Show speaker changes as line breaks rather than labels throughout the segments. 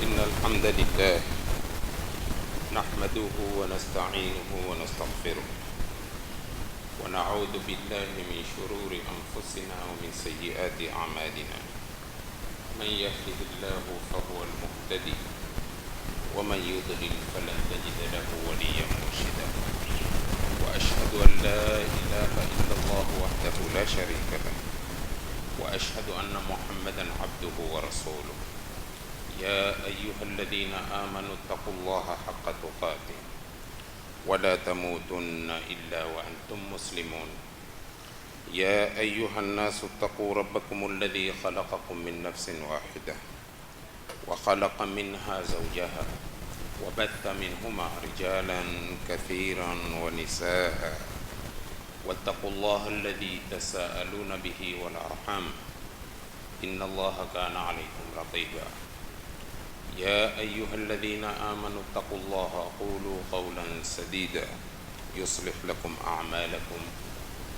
إن الحمد لله نحمده ونستعينه ونستغفره ونعوذ بالله من شرور أنفسنا ومن سيئات أعمالنا. من يهده الله فهو المهتدي ومن يضلل فلن تجد له وليا مرشدا. وأشهد أن لا إله إلا الله وحده لا شريك له وأشهد أن محمدا عبده ورسوله. يا أيها الذين آمنوا اتقوا الله حق تقاته ولا تموتن إلا وأنتم مسلمون. يا أيها الناس اتقوا ربكم الذي خلقكم من نفس واحدة وخلق منها زوجها وبث منهما رجالا كثيرا ونساء واتقوا الله الذي تساءلون به والأرحام إن الله كان عليكم رقيبا. يا أيها الذين آمنوا اتقوا الله وقولوا قولا سديدا يصلح لكم أعمالكم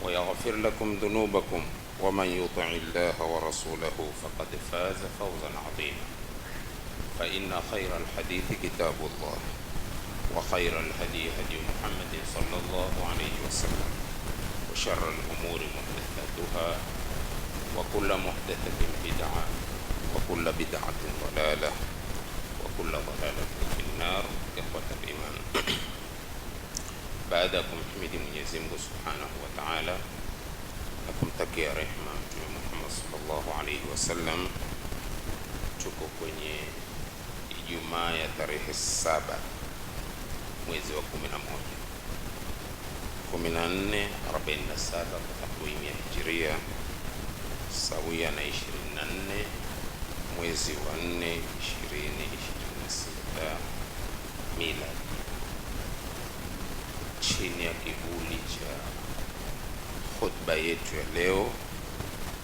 ويغفر لكم ذنوبكم ومن يطع الله ورسوله فقد فاز فوزا عظيما. فإن خير الحديث كتاب الله وخير الهدي هدي محمد صلى الله عليه وسلم وشر الأمور محدثاتها وكل محدثة بدعة وكل بدعة ضلالة وكل ضلالة في النار. إخوة الإيمان، بعدكم حمد Mwenyezi Mungu Subhanahu wa Ta'ala na kumtakia rehema Mtume Muhammad sallallahu alaihi wasallam. Tuko kwenye Ijumaa ya tarehe 7 mwezi wa 11 1447 kwa takwimu ya Hijria, sawia na 24 mwezi wa 4 2026 miladi, chini ya kivuli cha khutba yetu ya leo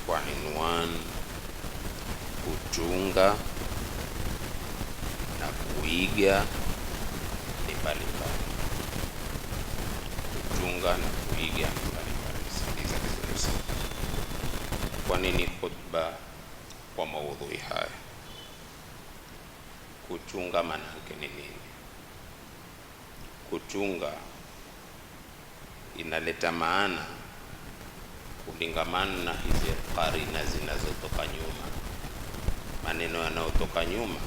kwa inwan kuchunga na kuiga ni mbalimbali. Kuchunga na kuiga ni mbalimbali. Sikiliza vizuri sana. Kwa nini khutba kwa maudhui haya? Kuchunga maana yake ni nini? Kuchunga inaleta maana kulingamana na hizi karina zinazotoka nyuma. Maneno yanayotoka nyuma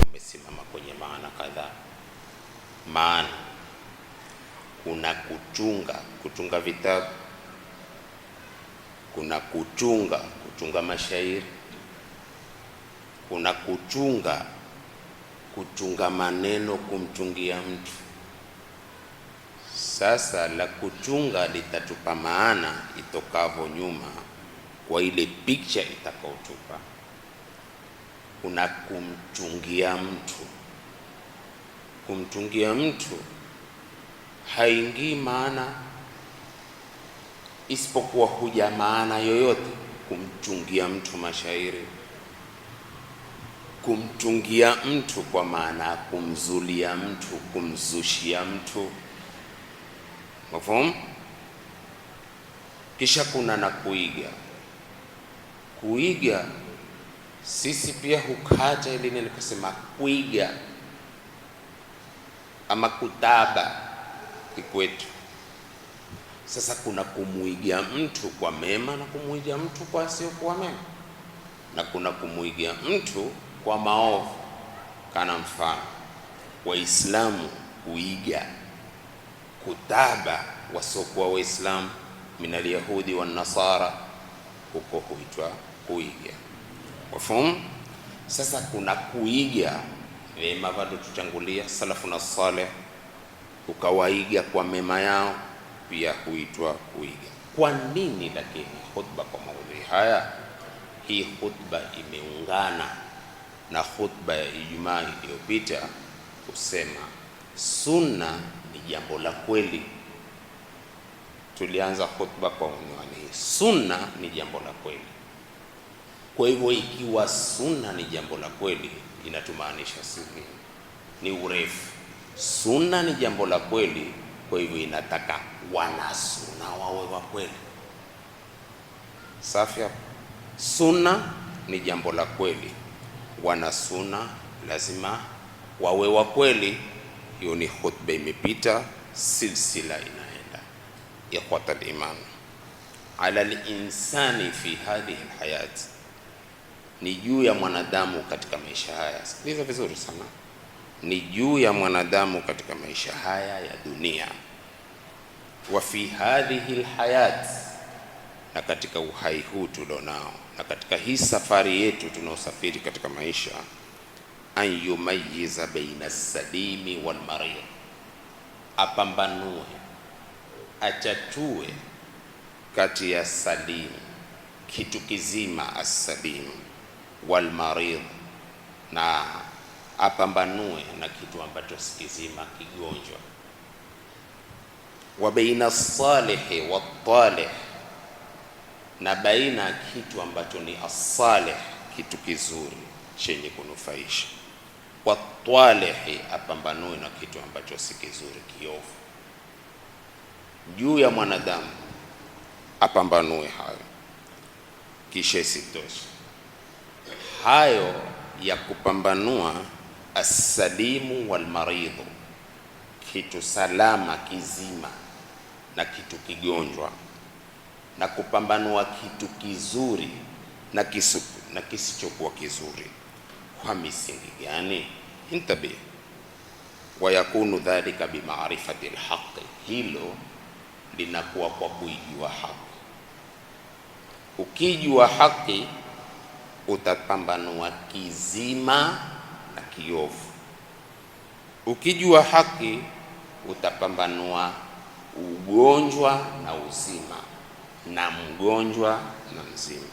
yamesimama kwenye maana kadhaa. Maana kuna kuchunga vitabu, kuna kuchunga mashairi, kuna kuchunga maneno, kumchungia mtu. Sasa la kuchunga litatupa maana itokavo nyuma kwa ile picha itakaotupa. Kuna kumchungia mtu haingii maana isipokuwa huja maana yoyote. Kumchungia mtu mashairi, kumchungia mtu kwa maana kumzulia mtu, kumzushia mtu, mafhumu. Kisha kuna na kuiga. Sisi pia hukata ili nini kusema kuiga ama kutaba kikwetu. Sasa kuna kumuiga mtu kwa mema na kumuiga mtu kwa sio kwa mema, na kuna kumuiga mtu kwa maovu. Kana mfano Waislamu kuiga kutaba wasiokuwa Waislamu minal yahudi wan nasara, huko huitwa kuiga. Wafahamu? Sasa kuna kuiga wema, bado tuchangulia salafu na saleh, ukawaiga kwa mema yao, pia huitwa kuiga. Kwa nini lakini khutba kwa maudhui haya? Hii khutba imeungana na khutba ya Ijumaa iliyopita kusema sunna ni jambo la kweli. Tulianza khutba kwa unwani hii, sunna ni jambo la kweli. Kwa hivyo ikiwa sunna ni jambo la kweli, inatumaanisha sisi ni urefu. Sunna ni jambo la kweli, kwa hivyo inataka wana sunna wawe wa kweli. Safi. Sunna ni jambo la kweli, wana sunna lazima wawe wa kweli. Hiyo ni khutba imepita, silsila inaenda. Ikhwata al-iman, ala al-insani fi hadhihi al-hayat, ni juu ya mwanadamu katika maisha haya. Sikiliza vizuri sana, ni juu ya mwanadamu katika maisha haya ya dunia. Wa fi hadhihi al-hayat, na katika uhai huu tulionao, na katika hii safari yetu tunaosafiri katika maisha, an yumayyiza baina salimi wal marid, apambanue, achatue kati ya salim, kitu kizima, as-salim, wal marid, na apambanue na kitu ambacho si kizima, kigonjwa. Wa baina as-salihi wat-talih, na baina kitu ambacho ni as-salih, kitu kizuri chenye kunufaisha. Wat-talih, apambanue na kitu ambacho si kizuri, kiovu. Juu ya mwanadamu apambanue hayo. Kisha isitoshe, hayo ya kupambanua as-salimu wal maridhu, kitu salama kizima na kitu kigonjwa, na kupambanua kitu kizuri na kisichokuwa kizuri, kwa misingi gani? Intabi, wa yakunu dhalika bi ma'rifati al-haqq, hilo linakuwa kwa kuijua haki. Ukijua haki utapambanua kizima na kiovu. Ukijua haki utapambanua ugonjwa na uzima, na mgonjwa na mzima.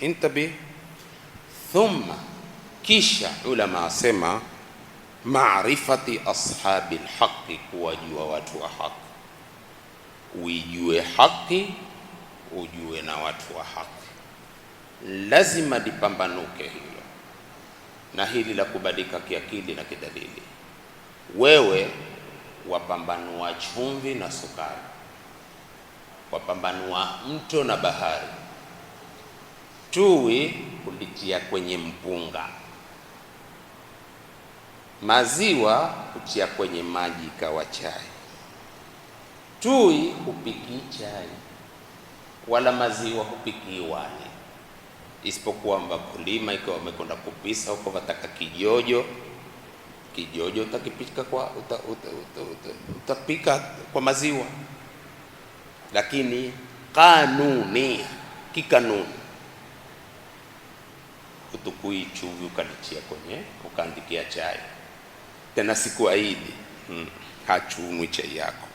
Intabi, thumma, kisha ulama wasema maarifati ashabi alhaqi, kuwajua watu wa haki. Uijue haki, ujue na watu wa haki. Lazima lipambanuke hilo, na hili la kubadilika kiakili na kidalili. Wewe wapambanua chumvi na sukari, wapambanua mto na bahari, tui kulitia kwenye mpunga, maziwa kutia kwenye maji ikawa chai. Tui hupiki chai, wala maziwa hupiki wali, isipokuwa mkulima ikiwa wamekwenda kupisa huko, wataka kijojo. Kijojo utakipika kwa utapika kwa maziwa, lakini kanuni, kikanuni, utukui chumvi ukalitia kwenye, ukaandikia chai. Tena siku aidi hachumwi chai yako,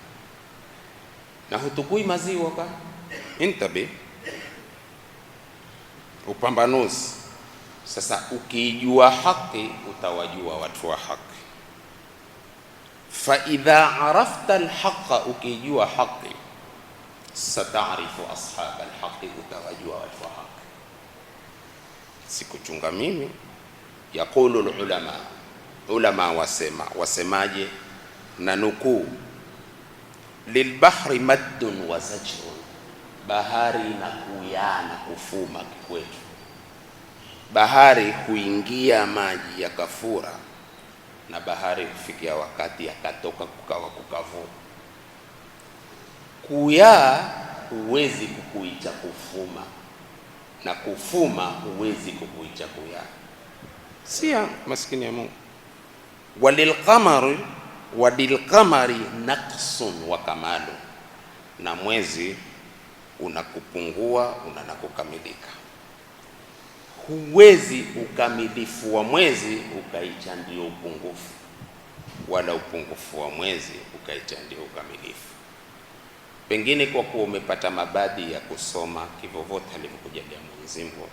na hutukui maziwa ka. Intabi, upambanuzi. Sasa ukijua haki utawajua watu wa haki. Fa idha arafta alhaqa, ukijua haki, satarifu ashab alhaqi, utawajua watu wa haki. Sikuchunga mimi. Yaqulu ulama, ulama wasemaje? Na nukuu, lilbahri maddun wa zajrun, bahari na kuyana kufuma kikwetu. Bahari huingia maji yakafura, na bahari hufikia wakati yakatoka kukawa kukavu. Kuyaa huwezi kukuita kufuma, na kufuma huwezi kukuita kuyaa. Sia maskini ya Mungu. Walilqamari naqsun wa kamalu, na mwezi unakupungua unanakukamilika. Huwezi ukamilifu wa mwezi ukaita ndio upungufu, wala upungufu wa mwezi ukaita ndio ukamilifu. Pengine kwa kuwa umepata mabadi ya kusoma kivovote alivyokujalia Mwenyezi Mungu.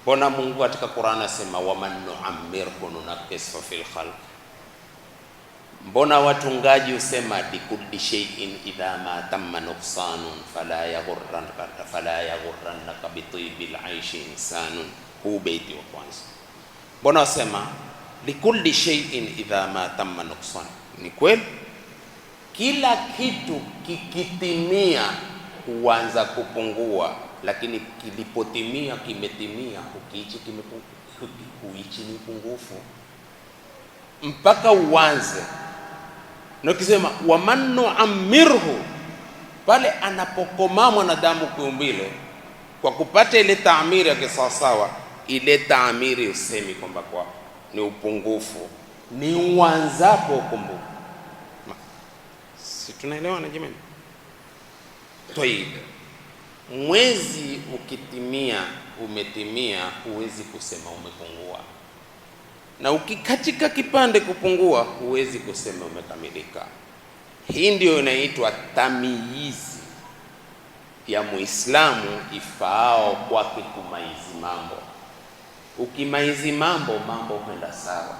Mbona Mungu katika Qur'an anasema waman nu'ammirhu nunaqqishu fil khalq? Mbona watungaji usema likulli shay'in idha ma tamma nuqsanun fala yaghurrannaka bitibil aishi insanun? Huu beiti wa kwanza. Mbona wasema likulli shay'in idha ma tamma nuqsan? Ni kweli kila kitu kikitimia huanza kupungua, lakini kilipotimia kimetimia, ukiichi kimepungua. kuichi ni upungufu mpaka uanze. Na ukisema waman nu'ammirhu, pale anapokoma mwanadamu kiumbile kwa kupata ile taamiri ya kisawasawa, ile taamiri usemi kwamba kwa ni upungufu, ni uanzapo ukumbuka. Si tunaelewa na jamani? Tayeb, mwezi ukitimia, umetimia, huwezi kusema umepungua, na ukikatika kipande kupungua, huwezi kusema umekamilika. Hii ndio inaitwa tamyizi ya Muislamu ifaao kwake kumaizi mambo. Ukimaizi mambo, mambo kwenda sawa.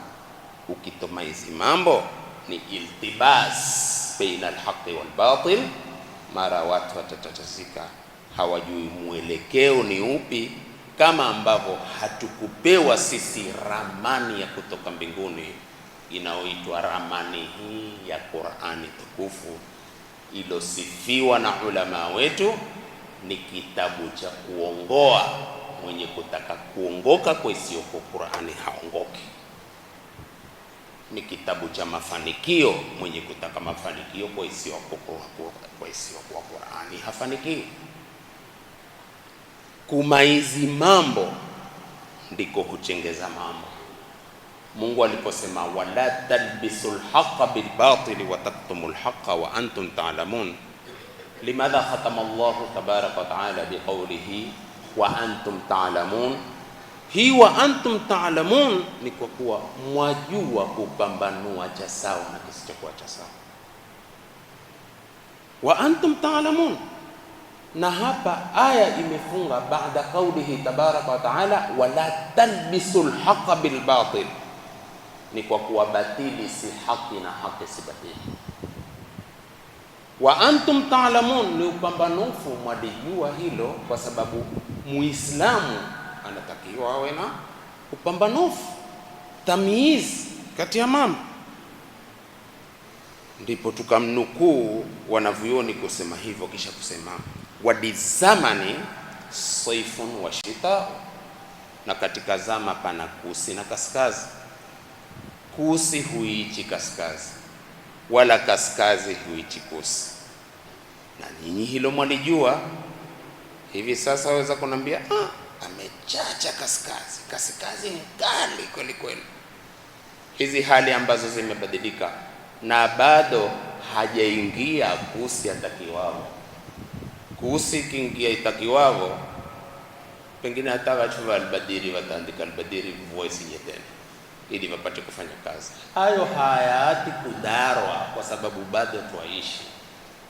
Ukitomaizi mambo, ni iltibas baina alhaqi wal batil. Mara watu watatatazika, hawajui mwelekeo ni upi, kama ambavyo hatukupewa sisi ramani ya kutoka mbinguni inayoitwa ramani hii ya Qur'ani tukufu, ilosifiwa na ulama wetu ni kitabu cha kuongoa. Mwenye kutaka kuongoka kwa isiyokuwa Qur'ani haongoki. Ni kitabu cha mafanikio. Mwenye kutaka mafanikio kwa isiyokuwa Qur'ani hafanikiwi. Kumaizi mambo ndiko huchengeza mambo. Mungu aliposema wala talbisul haqqa bil batili wa taktumul haqqa wa antum ta'lamun, limadha khatama Allah tabaraka wa ta'ala biqawlihi wa antum ta'lamun? Hii wa antum ta'lamun ni kwa kuwa mwajua kupambanua cha sawa na kisichokuwa cha sawa. Wa antum ta'lamun. Na hapa aya imefunga baada qawlihi tabaraka wa ta'ala wala talbisul haqqa bil batil, ni kwa kuwa batili si haki na haki si batili. Wa antum ta'lamun ni upambanufu, mwalijua hilo, kwa sababu Muislamu anatakiwa awe na upambanufu, tamyiz kati ya mambo. Ndipo tukamnukuu wanavyuoni kusema hivyo, kisha kusema wadizamani saifun wa shita, na katika zama pana kusi na kaskazi. Kusi huichi kaskazi, wala kaskazi huichi kusi, na ninyi hilo mwalijua. Hivi sasa waweza kunambia amechacha kaskazi, kaskazi ni kali kweli kweli. Hizi hali ambazo zimebadilika, na bado hajaingia kusi atakiwao. Kusi kiingia itakiwao, pengine hata wachuva albadiri wataandika albadiri voice tena ili wapate kufanya kazi. Hayo hayati kudarwa, kwa sababu bado tuaishi.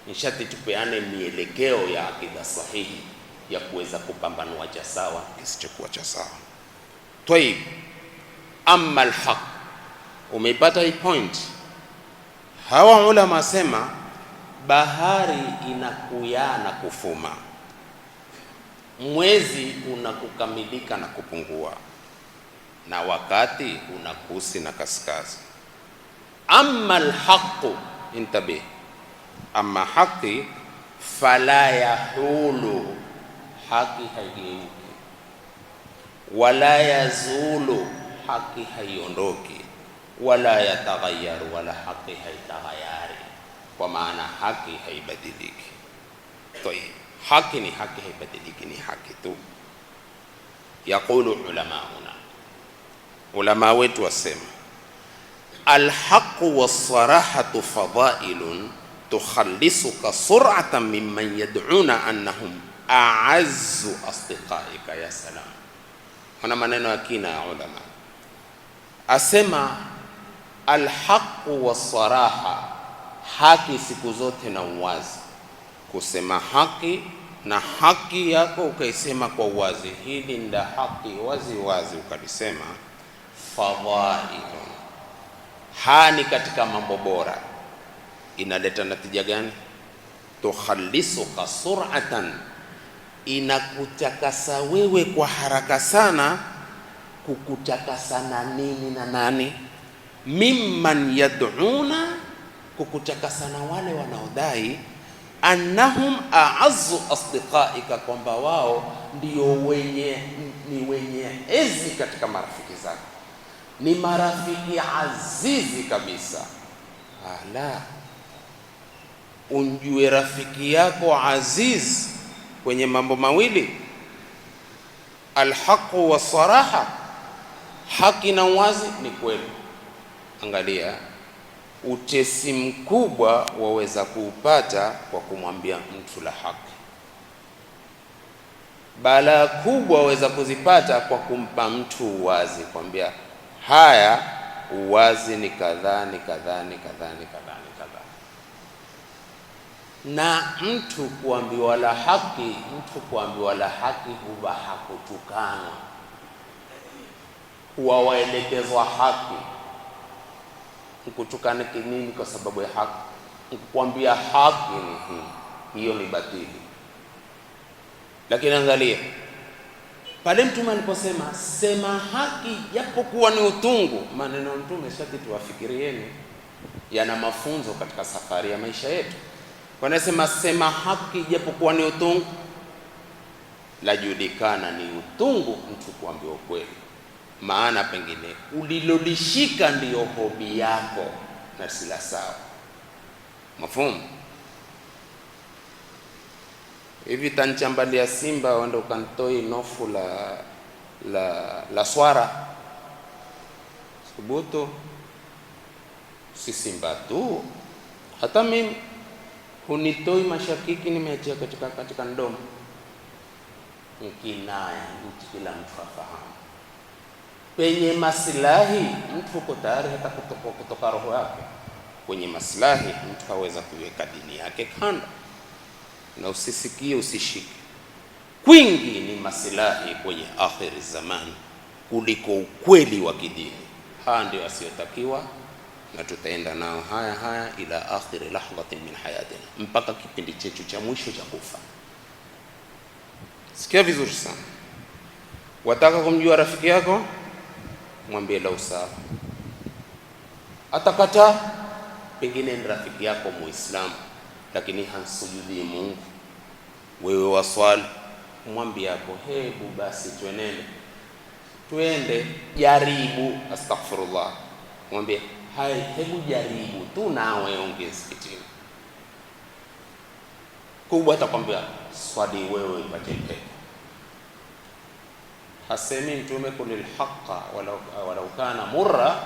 Nishati tupeane mielekeo ya akida sahihi ya kuweza kupambanua cha sawa kisichokuwa cha sawa. Tayib, amma alhaq, umeipata hii point? Hawa ulama sema bahari inakuya na kufuma, mwezi unakukamilika na kupungua, na wakati unakusi na kaskazi. Amma alhaqu, intabih, amma haqi fala yahulu, haki haigeuki, wala yazulu, haki haiondoki, wala yataghayyaru, wala haki haitaghayari, kwa maana haki haibadiliki. Tayeb, haki ni haki, haibadiliki, ni haki tu. Yaqulu ulamauna, ulama wetu wasema alhaqu wassarahatu fadailun tukhallisuka sur'atan mimman yad'una annahum a'azzu asdiqaika. Ya salam, kuna maneno ya kina ya ulama. Asema alhaqu wassaraha, haki siku zote na uwazi. Kusema haki na haki yako ukaisema kwa uwazi, hili nda haki wazi wazi ukalisema, fadhailun, hani katika mambo bora. Inaleta natija gani? Tukhallisuka sur'atan, inakutakasa wewe kwa haraka sana. Kukutakasa na nini na nani? Mimman yad'una, kukutakasa na wale wanaodai annahum a'azzu asdiqaika, kwamba wao ndio wenye ni wenye ezi katika marafiki zako, ni marafiki azizi kabisa. Ala, unjue rafiki yako aziz kwenye mambo mawili, alhaqu wasaraha, haki na uwazi. Ni kweli, angalia utesi mkubwa waweza kuupata kwa kumwambia mtu la haki, balaa kubwa waweza kuzipata kwa kumpa mtu uwazi, kwambia haya uwazi ni kadhaa ni kadhaa ni kadhaa ni kadhaa ni kadhaa. Na mtu kuambiwa la haki, huwa hakutukanwa, huwa waelekezwa haki. Kutukana kinini kwa sababu ya haki? Kukwambia haki ni hii, hiyo ni batili. Lakini angalia pale Mtume aliposema sema haki japokuwa ni utungu. Maneno ya Mtume shati tuwafikirieni, yana mafunzo katika safari ya maisha yetu. Wanasema sema haki japokuwa ni utungu, lajulikana ni utungu mtu kuambiwa ukweli, maana pengine ulilolishika ndiyo hobi yako na sila sawa. Mafumu hivi tanchambalia simba wanda ukantoi nofu la swara, subutu si simba tu, hata mimi hunitoi mashakiki nimeachia katika ndomo. Kinaya mtu, kila mtu afahamu penye maslahi mtu uko tayari hata kutoka roho yake. Kwenye maslahi mtu haweza kuweka dini yake kando, na usisikie usishike. Kwingi ni maslahi kwenye akhiri zamani kuliko ukweli wa kidini. Haya ndio asiyotakiwa, na tutaenda nao haya ila akhiri lahzatin min hayatina, mpaka kipindi chetu cha mwisho cha kufa. Sikia vizuri sana. Wataka kumjua rafiki yako, mwambie la usawa. Atakataa, pengine ni rafiki yako Muislamu lakini hansujudi Mungu, wewe waswali, mwambie hapo, hebu basi twende jaribu, astaghfirullah, mwambie hai, hebu jaribu tu nawe ongea msikitini. Kubwa atakwambia swali wewe ipate pepo. Hasemi Mtume kulil haqqa walau kana murra,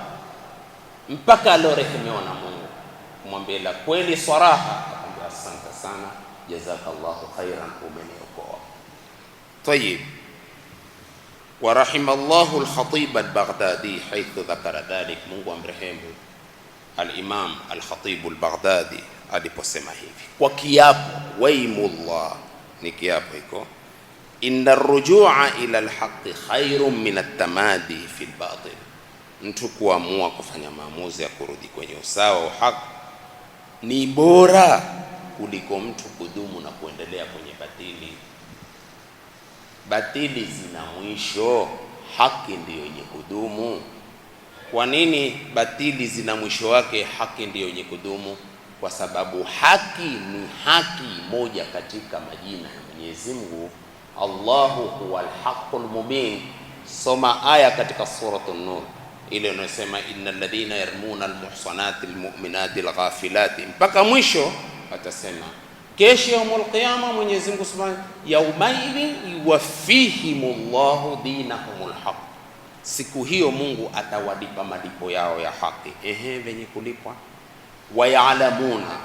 mpaka alorehemewa na Mungu, mwambie la kweli swaraha, akwambia asante sana, jazakallahu khairan, umeniokoa. Tayyib. Wa rahimallahu al-Khatib al-Baghdadi haithu dhakara dhalik, Mungu amrehemu al-Imam al-Khatib al-Baghdadi aliposema hivi kwa kiapo, waimullah, ni kiapo iko, inna ar-rujua ila al-haqqi khairun min at-tamadi fi al-batil, mtu kuamua kufanya maamuzi ya kurudi kwenye usawa wa haki ni bora kuliko mtu kudumu na kuendelea kwenye batili. Batili zina mwisho, haki ndiyo yenye kudumu. Kwa nini batili zina mwisho wake, haki ndiyo yenye kudumu? Kwa sababu haki ni haki moja katika majina ya Mwenyezi Mungu, Allahu huwal haqqul mubin. Soma aya katika suratul Nur ile inayosema innal ladhina yarmuna almuhsanati almu'minati alghafilati, mpaka mwisho atasema kesho yaumul qiyama Mwenyezi Mungu Subhanahu yaumaidhin yuwaffihimullahu dinahumul haqq, siku hiyo Mungu atawalipa malipo yao ya haki. Venye kulipwa, wayalamuna,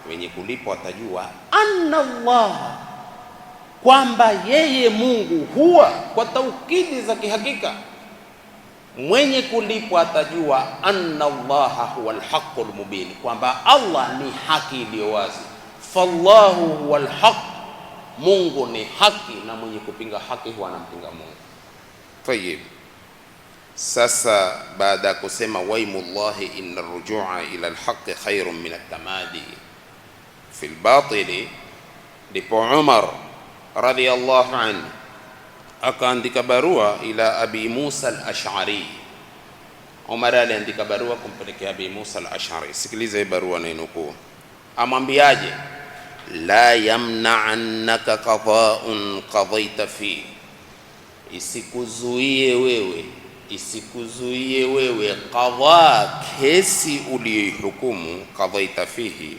wenye kulipwa watajua, anna Allah, kwamba yeye Mungu huwa, kwa taukidi za kihakika, mwenye kulipwa atajua anna Allah huwal haqqul mubin, kwamba Allah ni haki iliyo wazi. Fallahu huwal haqq, Mungu ni haki, na mwenye kupinga haki huwa anampinga Mungu. Tayyib. Sasa baada ya kusema waimullahi inna ar-rujua ila al-haqqi khairun min at-tamadi fi al-batili, ndipo Umar radhiyallahu anhu akaandika barua ila Abi Musa al-Ash'ari. Umar aliandika barua kumpelekea Abi Musa al-Ash'ari. Sikiliza hii barua na inukuu. Amwambiaje? la yamna'annaka qada'un qadaita fi, isikuzuie wewe qadha kesi uliyohukumu, qadaita fihi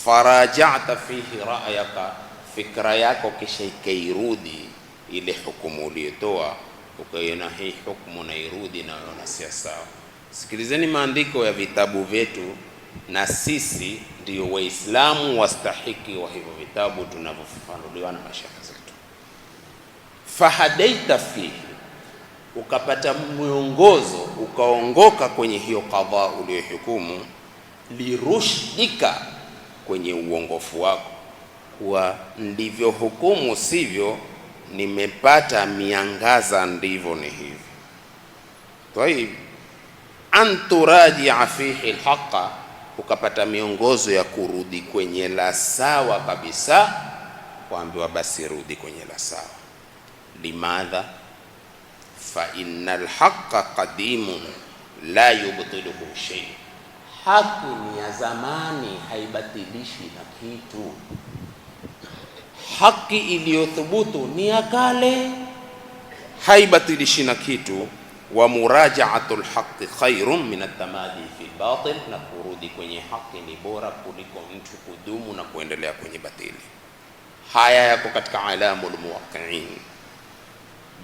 faraja'ta fihi ra'yaka, fikra yako kisha ikairudi ile hukumu uliyotoa, ukaiona hii hukumu na irudi na unaona si sawa. Sikilizeni maandiko ya vitabu vyetu, na sisi ndio Waislamu wastahiki wa hivyo vitabu tunavyofafanuliwa na mashaka zetu. Fahadaita fihi, ukapata mwongozo, ukaongoka kwenye hiyo qadha uliyohukumu, lirushdika, kwenye uongofu wako, kuwa ndivyo hukumu sivyo, nimepata miangaza, ndivyo ni hivi. Tayib, anturajia fihi alhaqa, ukapata miongozo ya kurudi kwenye la sawa kabisa, kuambiwa basi rudi kwenye la sawa. Limadha? Fa innal haqqa qadimun la yubtiluhu shay, haki ni ya zamani, haibatilishi na kitu. Haki iliyothubutu ni ya kale, haibatilishi na kitu. Wa muraja'atul haqqi khairun min at-tamadi fi al-batil, na kurudi kwenye haki ni bora kuliko mtu kudumu na kuendelea kwenye batili. Haya yako katika Alamul Muwaqqi'in,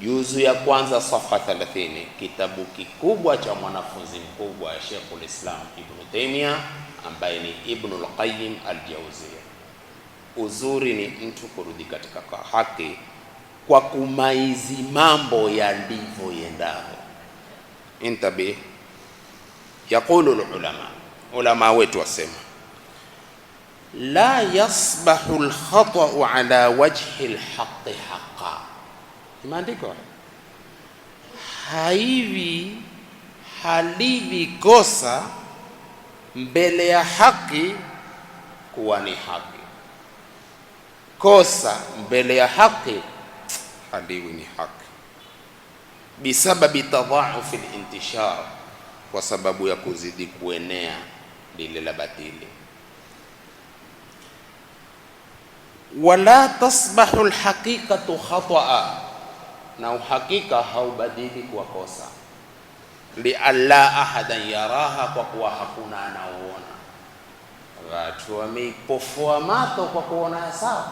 juzu ya kwanza, safha 30, kitabu kikubwa cha mwanafunzi mkubwa ya Sheikhul Islam Ibn Taymiyyah ambaye ni Ibn al-Qayyim al-Jawziyya. Uzuri ni mtu kurudi katika haki kwa kumaizi mambo yalivyoendao. Intabi, yaqulu ulama wetu wasema, la yasbahu al-khata'u ala wajhi al-haqqi haqqan. Imeandikwa halivi kosa mbele ya haki kuwa ni haki. Kosa mbele ya haki haliwi ni haki, bisababi tadha'uf al-intishar, kwa sababu ya kuzidi kuenea lile la batili. Wala tasbahu al-haqiqatu khata'a, na uhakika haubadili kwa kosa. Li alla ahadan yaraha, kwa kuwa hakuna anaoona. Watu wameipofoa mato kwa kuona sawa.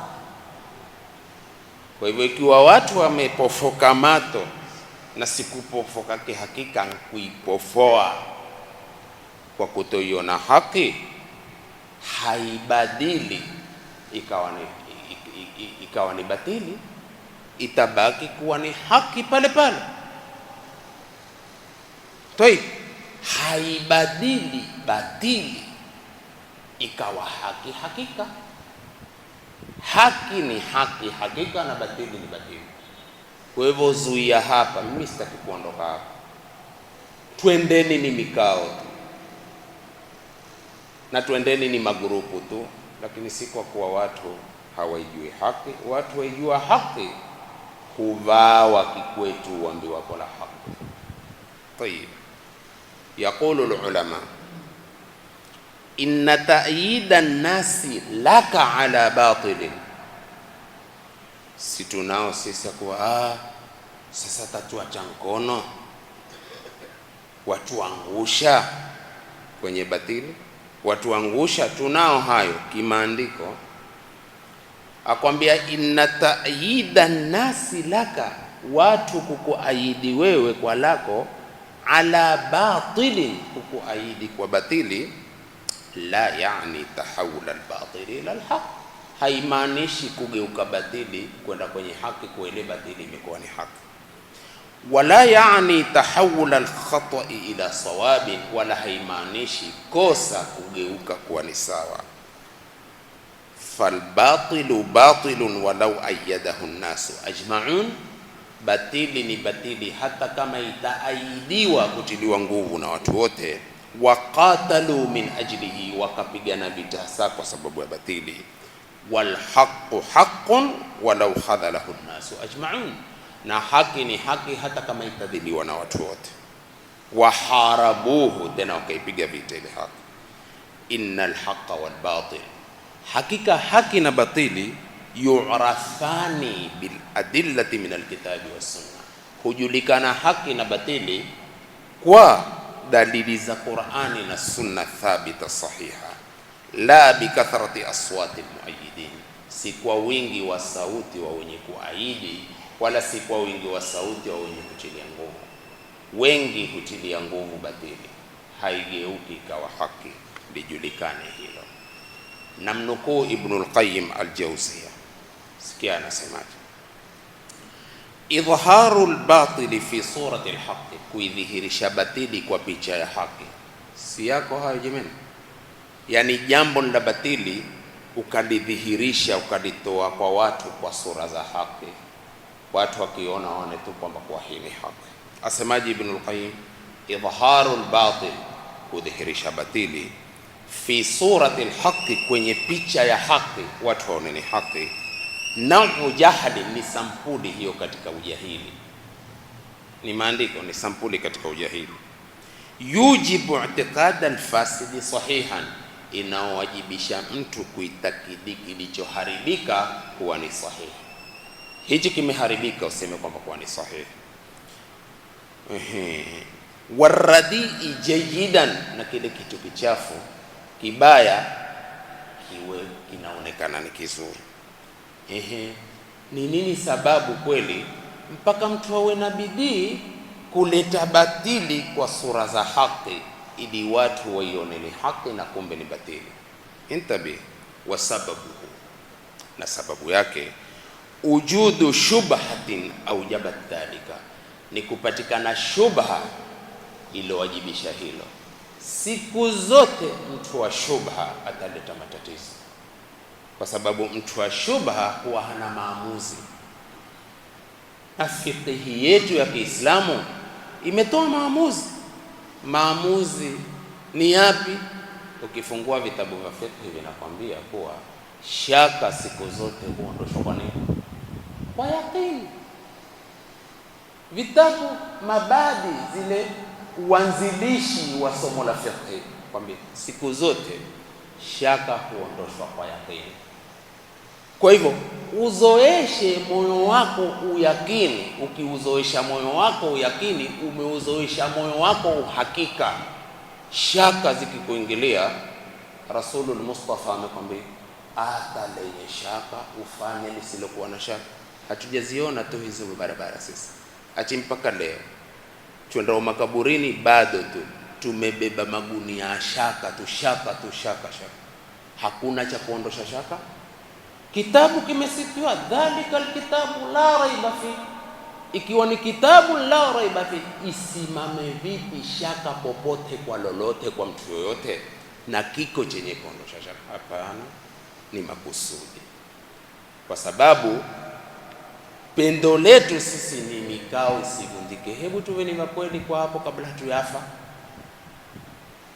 Kwa hivyo ikiwa watu wamepofoka mato, na sikupofoka kihakika, kuipofoa kwa kutoiona haki, haibadili ikawa ni batili, itabaki kuwa ni haki pale pale. Toi, haibadili batili ikawa haki hakika. Haki ni haki hakika na batili ni batili. Kwa hivyo zuia hapa, mimi sitaki kuondoka hapa, twendeni ni mikao tu na twendeni ni magurupu tu, lakini si kwa kuwa watu hawaijui haki. Watu waijua haki huvaa wakikwetu waambiwa kwa la haki. Tayib, yaqulu ulama, inna ta'yida an-nasi laka ala batil. Si tunao sisi kwa sasa tatuacha mkono watuangusha kwenye batili, watuangusha, tunao hayo kimaandiko. Akwambia inna ta'yida an-nasi laka, watu kukuaidi wewe kwa lako, ala batilin, kukuaidi kwa batili, la yani tahawula al-batili ila al-haq, haimaanishi kugeuka batili kwenda kwenye haki, kuele batili imekuwa ni haki. Wala yani tahawula al-khata'i ila sawabin, wala haimaanishi kosa kugeuka kuwa ni sawa. Falbatilu batilun walau ayyadahu an-nasu ajma'un, batili ni batili hata kama itaaidiwa kutiliwa nguvu na watu wote. Waqatalu min ajlihi, wakapigana vita hasa kwa sababu ya batili. Wal haqqu haqqun walau khadhalahu an-nasu ajma'un, na haki ni haki hata kama itadhiliwa na watu wote. Waharabuhu, tena wakaipiga vita ile haki. Innal haqqa wal batil, hakika haki na batili, yu'rafani bil adillati min alkitabi was sunna, hujulikana haki na batili kwa dalili za Qur'ani na sunna thabita sahiha, la bikathrati aswati almuayyidin, si kwa wingi wa sauti wa wenye kuaidi, wala si kwa wingi wa sauti wa wenye kutilia nguvu. Wengi hutilia nguvu batili, haigeuki ikawa haki, lijulikane hilo. Namnukuu Ibnul Qayyim al-Jawziyya, sikia anasemaje: idhaharu al-batil fi surati al-haqq, kuidhihirisha batili kwa picha ya haki. Si yako hayo jamani? Yani jambo la batili ukalidhihirisha, ukalitoa kwa watu kwa sura za haki, watu wakiona waone tu kwamba kwa hii ni haki. Asemaji Ibnul Qayyim: idhaharu al-batil, kudhihirisha batili, fi surati al-haqq, kwenye picha ya haki, watu waone ni haki. Nau jahli, ni sampuli hiyo katika ujahili, ni maandiko, ni sampuli katika ujahili. Yujibu i'tiqad al-fasidi sahihan, inaowajibisha mtu kuitakidi kilichoharibika kuwa ni sahihi. Hichi kimeharibika useme kwamba kuwa ni sahihi. Waradii jayidan, na kile kitu kichafu kibaya kiwe kinaonekana ni kizuri. Ni nini sababu kweli mpaka mtu awe na bidii kuleta batili kwa sura za haki ili watu waione ni haki na kumbe ni batili? Intabi wa sababu, na sababu yake ujudu shubhatin aujabat dhalika, ni kupatikana shubha iliyowajibisha hilo. Siku zote mtu wa shubha ataleta matatizo, kwa sababu mtu wa shubha huwa hana maamuzi. Na fiqhi yetu ya Kiislamu imetoa maamuzi. Maamuzi ni yapi? Ukifungua vitabu vya fiqhi vinakwambia kuwa shaka siku zote huondoshwa kwa nini? Kwa yaqini. Vitabu mabadi, zile uanzilishi wa somo la fiqhi, kwambia siku zote shaka huondoshwa kwa yaqini. Kwa hivyo uzoeshe moyo wako uyakini. Ukiuzoesha moyo wako uyakini, umeuzoesha moyo wako uhakika. Shaka zikikuingilia, Rasulul Mustafa amekwambia hata lenye shaka ufanye lisilokuwa na shaka. Hatujaziona tu hizo barabara sisi, achi mpaka leo twenda makaburini bado tu tumebeba magunia ya shaka tu, shaka. Hakuna cha kuondosha shaka. Kitabu kimesifiwa, dhalikal kitabu la raiba fi. Ikiwa ni kitabu la raiba fi, isimame vipi shaka popote kwa lolote kwa mtu yoyote na kiko chenye kuondosha shaka? Hapana, ni makusudi. Kwa sababu pendo letu sisi ni mikao isivundike. Hebu tuwe ni makweli kwa hapo kabla hatuyafa.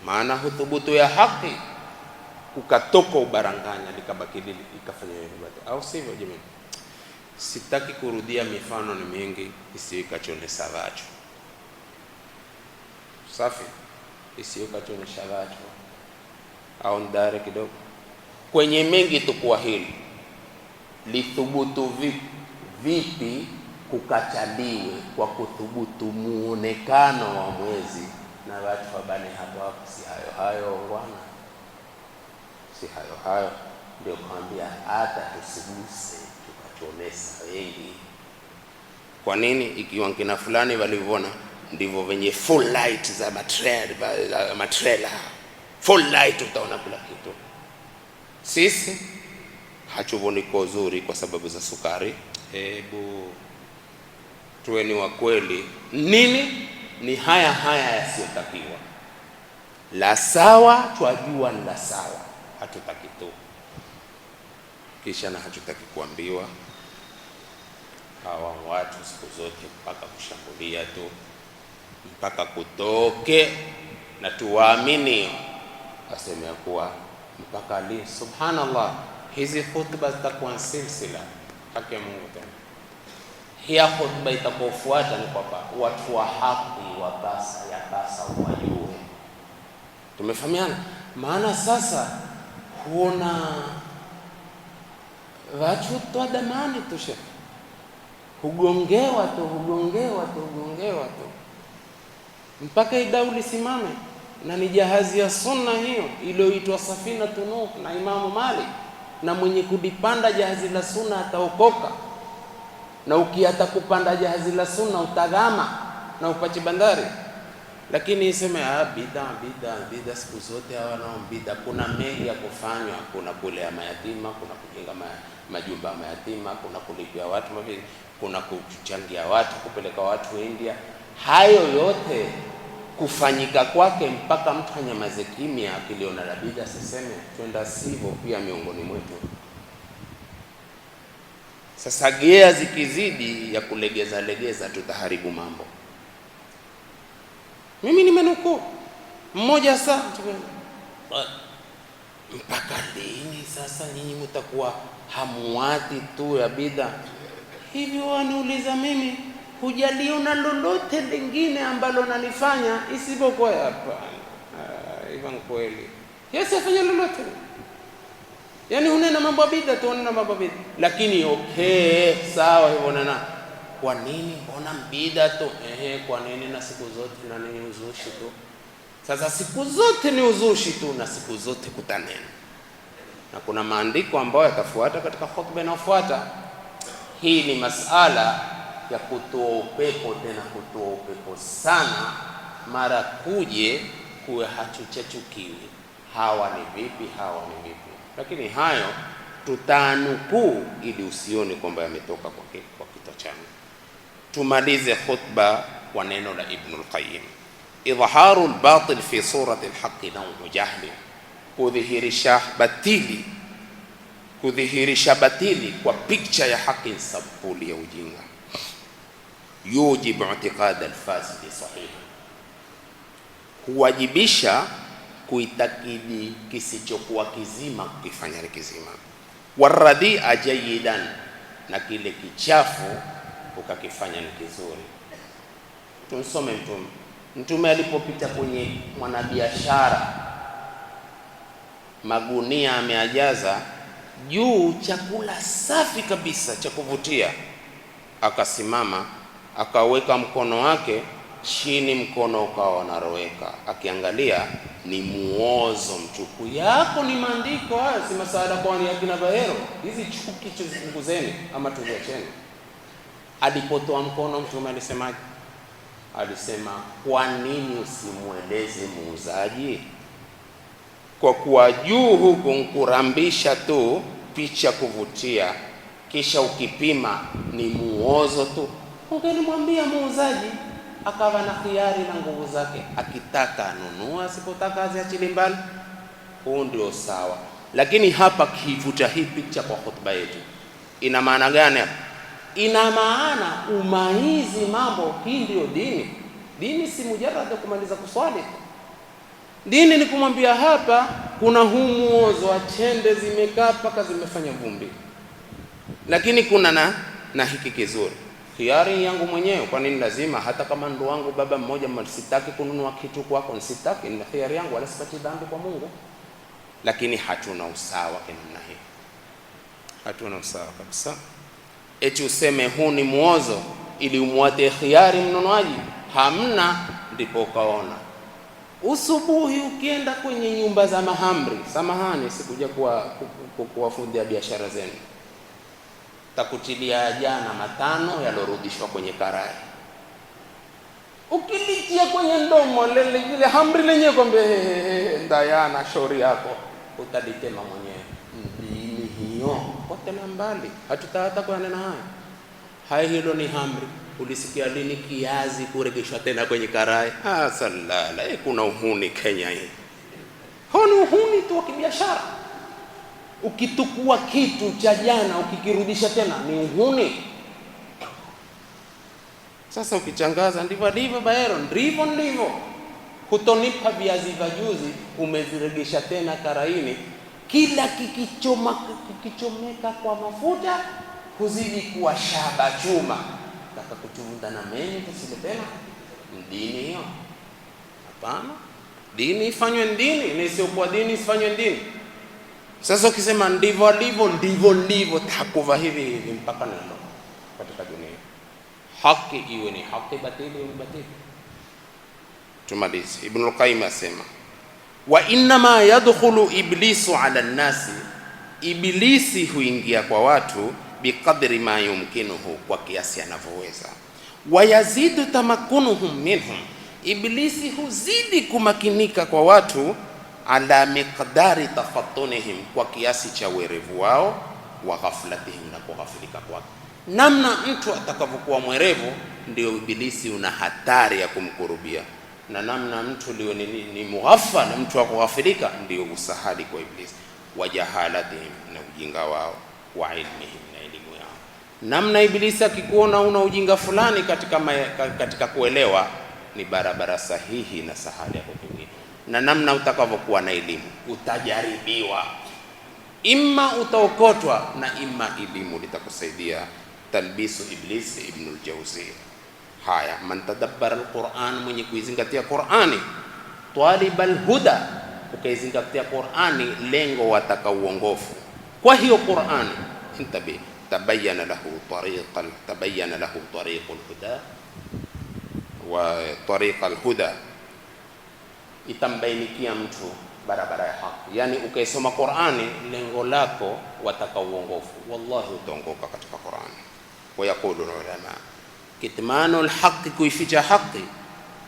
Maana huthubutu ya haki ukatoka ubaranganya likabaki lili ikafanya hivyo, au sivyo jamani? Sitaki kurudia, mifano ni mingi, isiikachone savacho safi, isiikachone savacho au ndare kidogo kwenye mengi tukua hili lithubutu vipi kukataliwe kwa kuthubutu muonekano wa mwezi na watu wabane hapa. Si hayo ngwana, si hayo ndio kwambia hata tusiguse tukachonesa wengi. Kwa nini? Ikiwa kina fulani walivyoona ndivyo venye full light za matrela full light utaona kila kitu. Sisi hachuvoni kwa uzuri kwa sababu za sukari. Hebu tuweni wa kweli. Nini ni haya yasiyotakiwa? La sawa twajua ni la sawa, hatutaki tu, kisha na hatutaki kuambiwa. Hawa watu siku zote mpaka kushambulia tu, mpaka kutoke na tuwaamini aseme kuwa mpaka ali. Subhanallah, hizi khutba zitakuwa silsila. Haki ya Mungu tena. Hiya khutba itakofuata ni kwamba watu wa haki yapasa wajue. Tumefahamiana? Maana sasa huona watu twadamani tu shekhi, hugongewa tu mpaka idau lisimame. Na ni jahazi ya sunna hiyo iliyoitwa Safinatu Nuh na Imamu Malik, na mwenye kudipanda jahazi la sunna ataokoka, na ukiata kupanda jahazi la sunna utagama na upache bandari. Lakini iseme bid'a siku zote hawana bid'a. Kuna mengi ya kufanywa, kuna kulea mayatima, kuna kujenga majumba ya mayatima, kuna kulipia watu mafili, kuna kuchangia watu, kupeleka watu India. Hayo yote kufanyika kwake mpaka mtu anyamaze kimya akiliona la bid'a siseme twenda sivyo pia miongoni mwetu. Sasa gea zikizidi ya kulegeza tutaharibu mambo. Mimi nimenukuu mmoja sana, mpaka lini sasa nyinyi mtakuwa hamuati tu ya bid'a? Hivyo wanauliza mimi, hujaliona lolote lingine ambalo nalifanya isipokuwa hapa? Hivyo kweli Yesu afanya lolote? Yani unena mambo bid'a tu, unena mambo bid'a. Lakini okay, sawa hivyo unena. Kwa nini mbona bid'a tu? Kwa nini na siku zote na nini uzushi tu? Sasa siku zote ni uzushi tu na siku zote kutanena. Na kuna maandiko ambayo yatafuata katika hotuba inayofuata. Hii ni masala ya kutoa upepo, tena kutoa upepo sana, mara kuje kuwe hachuchachukiwi. Hawa ni vipi, hawa ni vipi. Lakini hayo tutanukuu ili usione kwamba yametoka kwa kichwa changu. Tumalize khutba kwa neno la Ibn al-Qayyim. Idhaharu al-batil fi surati al-haqqi naw'u jahli, kudhihirisha batili kwa picha ya haki sampuli ya ujinga. Yujibu i'tiqad al-fasid sahih, huwajibisha kuitakidi kisichokuwa kizima kukifanya kizima. Waradhi'a jayidan, na kile kichafu ukakifanya ni kizuri. Tumsome Mtume alipopita kwenye mwanabiashara, magunia ameajaza juu chakula safi kabisa cha kuvutia, akasimama akaweka mkono wake chini, mkono ukawa unaroweka, akiangalia ni muozo mtupu. Yako ni maandiko haya, si masaada kwa ni akina Bahero. Hizi chuki tuzunguzeni ama tuziacheni. Alipotoa mkono Mtume alisemaje? Alisema, kwa nini usimueleze muuzaji? Kwa kuwa juu huku nkurambisha tu picha kuvutia, kisha ukipima ni muozo tu. Ungelimwambia muuzaji akawa na khiari na nguvu zake, akitaka anunua, asipotaka aziachilie mbali. Huu ndio sawa. Lakini hapa kivuta hii picha kwa hotuba yetu ina maana gani hapa? Ina maana umaizi mambo. Hii ndio dini. Dini si mujarrad kumaliza kuswali. Dini ni kumwambia hapa kuna huu muozo, achende zimekaa paka zimefanya vumbi, lakini kuna na hiki kizuri. Khiari yangu mwenyewe, kwa nini lazima? Hata kama ndo wangu baba mmoja sitaki kununua kitu kwako, nisitaki, ni khiari yangu, wala sipati dhambi kwa Mungu. Lakini hatuna usawa kwa namna hii. Hatuna usawa kabisa. Eti useme huu ni muozo ili umwate khiari mnunuaji, hamna. Ndipo ukaona usubuhi ukienda kwenye nyumba za mahamri, samahani sikuja kuwafundia biashara zenu, takutilia jana 5 yalorudishwa kwenye karai, ukilitia kwenye ndomo lile hamri lenyewe kwambe ndayana shauri yako, utalitema mwenyewe. Ndini hiyo potela mbali, hatutahata kwa nena haya. Hilo ni hamri. Ulisikia lini kiazi kuregeshwa tena kwenye karai? Salala, kuna uhuni Kenya hii. Hao ni uhuni tu wa kibiashara. Ukitukua kitu cha jana ukikirudisha tena ni uhuni. Sasa ukichangaza ndivyo Bahero, ndivyo kutonipa viazi vya juzi umeviregesha tena karaini, kila kikichomeka kwa mafuta kuzidi kuwa shaba chuma, taka kuchunda na meni tusile tena. Dini hiyo? Hapana. Dini ifanywe dini, na sio kwa dini ifanywe dini. Sasa ukisema ndivyo takuva hivi mpaka neno katika dunia. haki iwe ni haki, batili iwe ni batili. Tumalize. Ibn al-Qayyim asema wa inma yadkhulu iblisu ala nnasi, ibilisi huingia kwa watu biqadri ma yumkinuhu, kwa kiasi anavyoweza. Wa yazidu tamakunuhum minhum, ibilisi huzidi kumakinika kwa watu ala miqdari tafattunihim, kwa kiasi cha werevu wao, wa ghaflatihim, na kughafilika kwao. Namna mtu atakavyokuwa mwerevu ndio ibilisi una hatari ya kumkurubia, na namna mtu leo ni mughafal, mtu wa kughafilika, ndio usahali kwa ibilisi. Wa jahalatihim, na ujinga wao, wa ilmihim, na elimu yao. Namna ibilisi akikuona una ujinga fulani katika kuelewa, ni barabara sahihi na sahali ya kukimbia. Na namna utakavyokuwa na elimu, utajaribiwa, imma utaokotwa na imma elimu litakusaidia. Talbisu Iblis, Ibn al-Jawzi. Haya, man tadabbara al-Qur'an, mwenye kuizingatia Qur'ani, talibal huda, ukaizingatia Qur'ani lengo wataka uongofu. Kwa hiyo Qur'ani intabi tabayyana lahu tariqul huda wa tariqal huda, itambainikia mtu barabara ya haki. Yani ukaisoma Qur'ani lengo lako wataka uongofu, wallahi utaongoka katika Qur'ani. Wa yaqulu ulama kitmanu alhaqi, kuificha haki,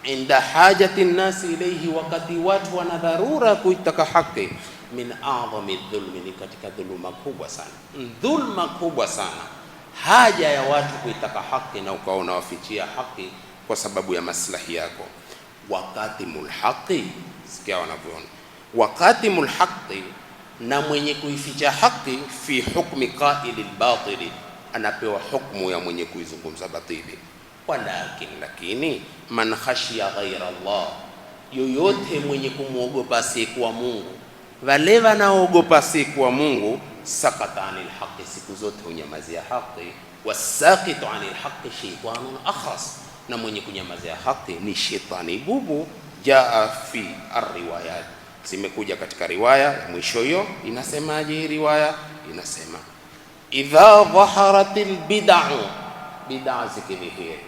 inda hajati nnasi ilayhi, wakati watu wana dharura kuitaka haki, min a'zami dhulmi, ni katika dhuluma kubwa sana, dhulma kubwa sana, haja ya watu kuitaka haki na ukaona wafichia haki kwa sababu ya maslahi yako. Wakatimul haqi, sikia wanavyoona, wakatimul haqi, na mwenye kuificha haki, fi hukmi qailil batili, anapewa hukmu ya mwenye kuizungumza batili. Lakini man khashiya ghaira Allah, yoyote mwenye kumwogopa asiyekuwa Mungu, wale wanaogopa asiyekuwa Mungu, sakata anil haqi, siku zote hunyamazia haki. Wasaqitu anil haqi shaytanun akhras, na mwenye kunyamazia haki ni shetani bubu. Jaa fi ar-riwayat, zimekuja katika riwaya ya mwisho hiyo. Inasemaje hii riwaya? Inasema idha dhaharatil bid'u, bid'a zikidhihiri,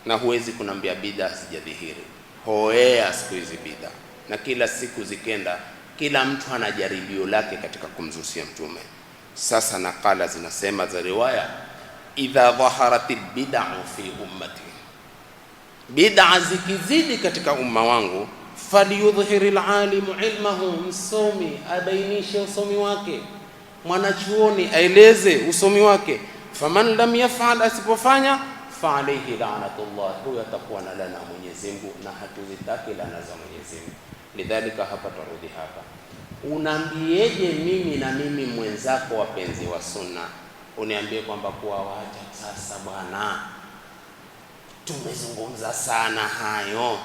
na huwezi kunambia bid'a sijadhihiri, hoea siku hizi bid'a, na kila siku zikenda, kila mtu ana jaribio lake katika kumzusia Mtume. Sasa nakala zinasema za riwaya, idha dhaharatil bid'u fi ummati, bid'a zikizidi katika umma wangu, falyudhhiril alimu ilmahu, msomi abainishe usomi wake, mwanachuoni aeleze usomi wake. Faman lam yaf'al, asipofanya, fa alayhi la'natullah, huyo atakuwa na laana Mwenyezi Mungu, na hatuzitaki laana za Mwenyezi Mungu. Lidhalika hapa tarudi hapa, unaambieje mimi na mimi mwenzako wapenzi wa sunna, uniambie kwamba kuwa wacha sasa bwana, tumezungumza sana hayo,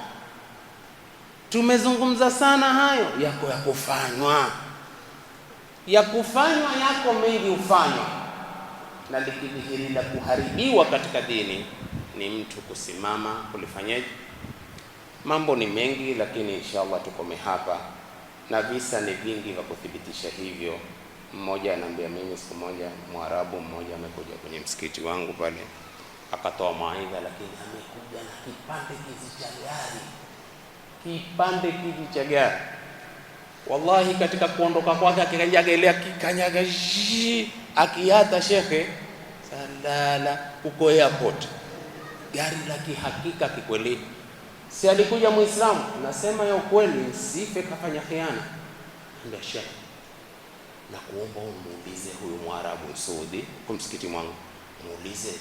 tumezungumza sana hayo, yako ya kufanywa yako mengi ufanywa, na likidhihiri la kuharibiwa katika dini ni mtu kusimama kulifanyaje. Mambo ni mengi, lakini inshallah tukome hapa, na visa ni vingi vya kuthibitisha hivyo. Mmoja anambia mimi, siku moja Mwarabu mmoja amekuja kwenye msikiti wangu pale, akatoa mawaidha, lakini amekuja na kipande kizi cha gari. Wallahi katika kuondoka kwake akikanyaga ile akikanyaga akiata shekhe salala uko airport, gari la kihakika kikweli. Si alikuja Muislamu, nasema ya ukweli, sife kafanya khiana. Ndio shekhe, na kuomba umuulize huyu Mwarabu Saudi kwa msikiti mwangu, muulize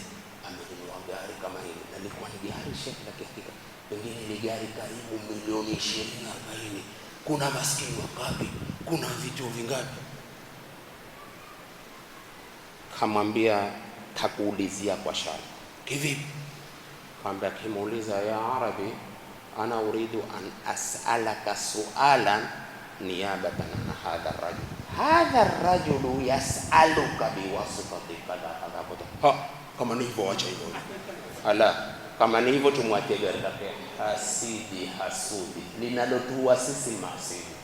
amenunua gari kama hili, na likuwa ni gari shekhe la kihakika, pengine ni gari karibu milioni 20-40, kuna maskini wangapi, kuna vitu vingapi? Kamwambia takuulizia kwa shari. Kivipi? Kaambia kimuuliza, ya Arabi, ana uridu an as'alaka su'alan niyabatan an hadha ar-rajulu yas'aluka biwasitati kadha kadha. Kama ni hivyo acha hivyo. Ala, kama ni hivyo tumwatie gari lake. Hasudi linalotua sisi maasidi,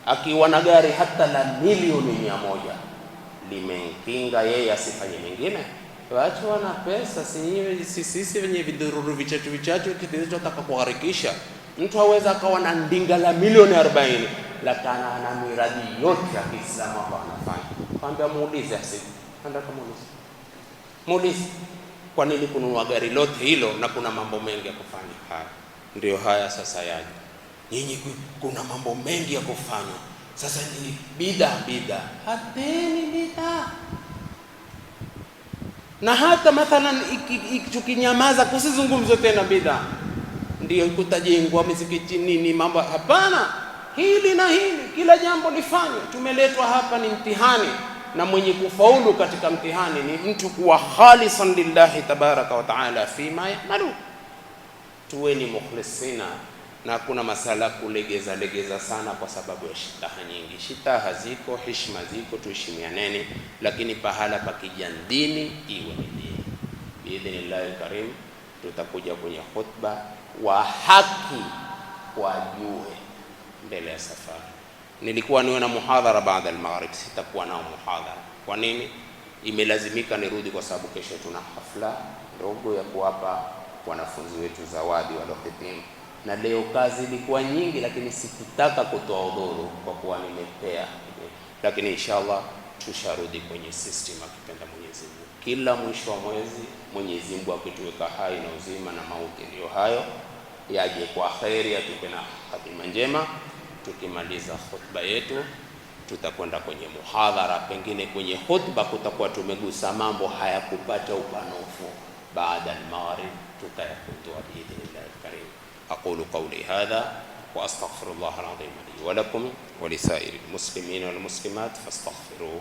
akiwa na gari hata la milioni 100 limempinga yeye asifanye mengine. watu wana pesa, sisi wenye vidururu vichache tunataka kuharikisha. Mtu haweza akawa na ndinga la milioni 40 lakini ana miradi yote ya Kiislamu hapa anafanya. Kwambia muulize asili. Nenda muulize. Kwa nini kununua gari lote hilo na kuna mambo mengi ya kufanya? Haya ndio haya sasa yaje. Nyinyi kuna mambo mengi ya kufanya. Sasa nyinyi bid'a. Hateni bid'a. Na hata mathalan tukinyamaza kusizungumzwe tena bid'a, ndio kutajengwa misikiti nini mambo. Hapana, hili na hili, kila jambo lifanywe. Tumeletwa hapa ni mtihani, na mwenye kufaulu katika mtihani ni mtu kuwa khalisan lillahi tabaraka wa taala fima ya'malu. Tuweni mukhlisina, na kuna masala kulegeza sana kwa sababu ya shitaha nyingi. Shitaha ziko, heshima ziko, tuheshimianeni, lakini pahala pakija dini iwe ni dini. Biidhnillahi karim tutakuja kwenye khutba wa haki wajue mbele ya safari. Nilikuwa niwe na muhadhara baada ya maghrib, sitakuwa nao muhadhara. Kwa nini? Imelazimika nirudi kwa sababu kesho tuna hafla ndogo ya kuwapa wanafunzi wetu zawadi waliohitimu. Na leo kazi ilikuwa nyingi, lakini sikutaka kutoa udhuru kwa kuwa nimepea. Lakini inshallah tusharudi kwenye system akipenda Mwenyezi Mungu. Kila mwisho wa mwezi Mwenyezi Mungu akituweka hai na uzima na mauti ndio hayo yaje kwa khairi, atupe na hatima njema. Tukimaliza khutba yetu tutakwenda kwenye muhadhara. Pengine kwenye khutba kutakuwa tumegusa mambo hayakupata upanofu. Baada ya maghrib tutayakutoa biidhnillah karim. أقول قولي هذا وأستغفر الله العظيم لي ولكم ولسائر المسلمين والمسلمات فاستغفروه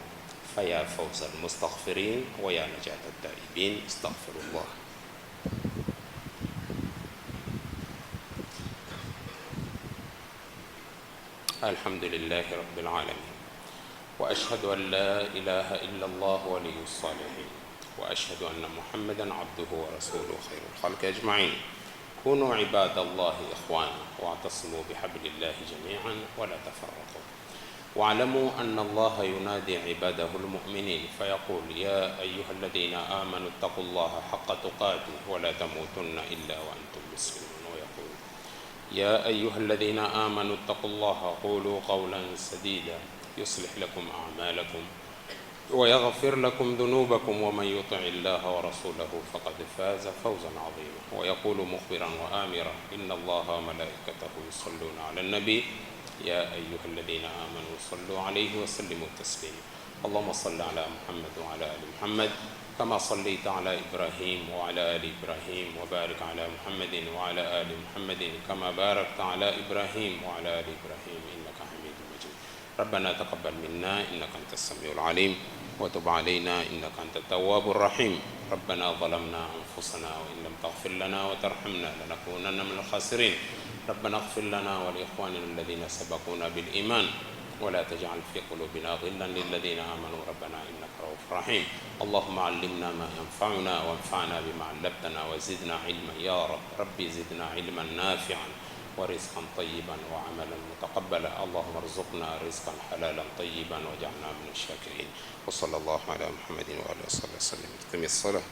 فيا فوز المستغفرين ويا نجاة التائبين. استغفر الله. الحمد لله رب العالمين، وأشهد أن لا إله إلا الله ولي الصالحين، وأشهد أن محمدا عبده ورسوله خير الخلق أجمعين. كونوا عباد الله إخوانا واعتصموا بحبل الله جميعا ولا تفرقوا، واعلموا أن الله ينادي عباده المؤمنين فيقول يا أيها الذين آمنوا اتقوا الله حق تقاته ولا تموتن إلا وأنتم مسلمون. ويقول يا أيها الذين آمنوا اتقوا الله قولوا قولا سديدا يصلح لكم أعمالكم ويغفر لكم ذنوبكم ومن يطع الله ورسوله فقد فاز فوزا عظيما. ويقول مخبرا وآمرا إن الله وملائكته يصلون على النبي يا أيها الذين آمنوا صلوا عليه وسلموا تسليما. اللهم صل على محمد وعلى آل محمد كما صليت على إبراهيم وعلى آل إبراهيم، وبارك على محمد وعلى آل محمد كما باركت على إبراهيم وعلى آل إبراهيم إنك حميد مجيد. ربنا تقبل منا إنك أنت السميع العليم وتب علينا إنك أنت التواب الرحيم. ربنا ظلمنا أنفسنا وإن لم تغفر لنا وترحمنا لنكونن من الخاسرين. ربنا اغفر لنا ولإخواننا الذين سبقونا بالإيمان ولا تجعل في قلوبنا غلا للذين آمنوا ربنا إنك رؤوف رحيم. اللهم علمنا ما ينفعنا وانفعنا بما علمتنا وزدنا علما يا رب. ربي زدنا علما نافعا ورزقا طيبا وعملا متقبلا. اللهم ارزقنا رزقا حلالا طيبا واجعلنا من الشاكرين. وصلى الله على محمد وآله وصحبه وسلم. تقم الصلاة.